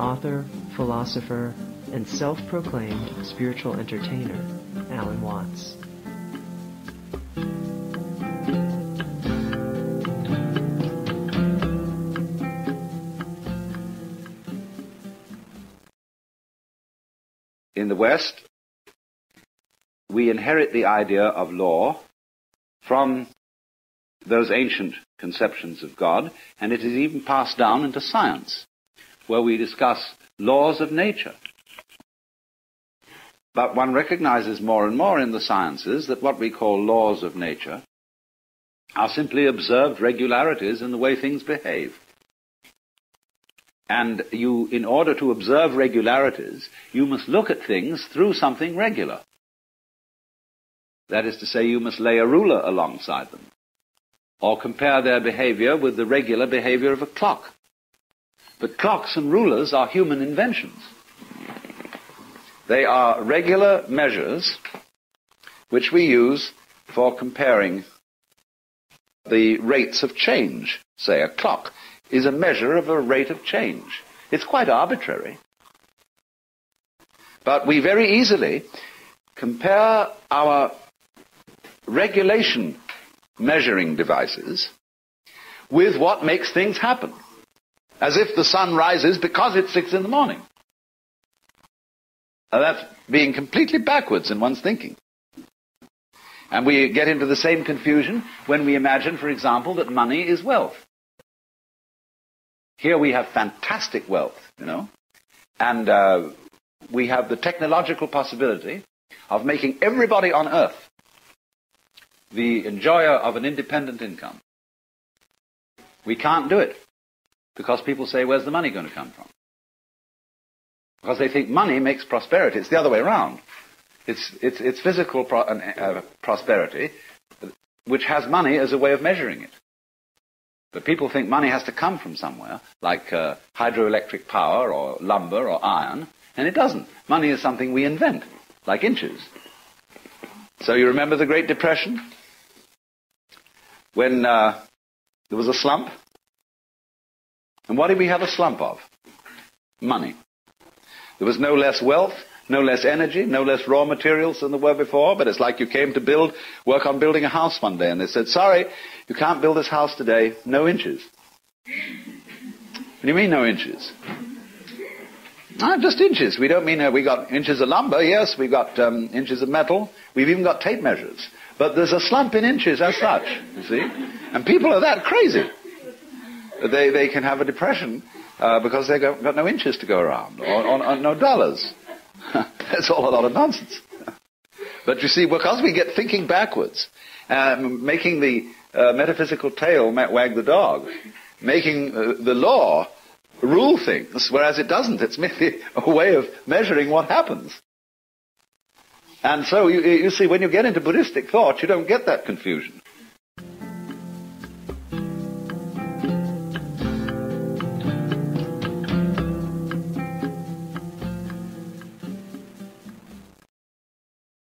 author, philosopher, and self-proclaimed spiritual entertainer, Alan Watts. In the West, we inherit the idea of law from those ancient conceptions of God, and it is even passed down into science, where we discuss laws of nature. But one recognizes more and more in the sciences that what we call laws of nature are simply observed regularities in the way things behave. And you, in order to observe regularities, you must look at things through something regular. That is to say, you must lay a ruler alongside them, or compare their behavior with the regular behavior of a clock. But clocks and rulers are human inventions. They are regular measures which we use for comparing the rates of change. Say, a clock is a measure of a rate of change. It's quite arbitrary. But we very easily compare our regulation measuring devices with what makes things happen, as if the sun rises because it's 6 in the morning. Now that's being completely backwards in one's thinking. And we get into the same confusion when we imagine, for example, that money is wealth. Here we have fantastic wealth, and we have the technological possibility of making everybody on earth the enjoyer of an independent income. We can't do it because people say, where's the money going to come from? Because they think money makes prosperity. It's the other way around. It's physical prosperity which has money as a way of measuring it. But people think money has to come from somewhere, like hydroelectric power or lumber or iron, and it doesn't. Money is something we invent, like inches. So you remember the Great Depression? When there was a slump? And what did we have a slump of? Money. There was no less wealth, no less energy, no less raw materials than there were before, but it's like you came to work on building a house one day, and they said, sorry, you can't build this house today, no inches. What do you mean, no inches? Just inches. We don't mean we got inches of lumber, yes, we've got inches of metal, we've even got tape measures. But there's a slump in inches as such, you see. And people are that crazy. They can have a depression because they've got no inches to go around, or no dollars. That's all a lot of nonsense. But you see, because we get thinking backwards, making the metaphysical tail wag the dog, making the law rule things, whereas it doesn't. It's merely a way of measuring what happens. And so, you see, when you get into Buddhistic thought, you don't get that confusion.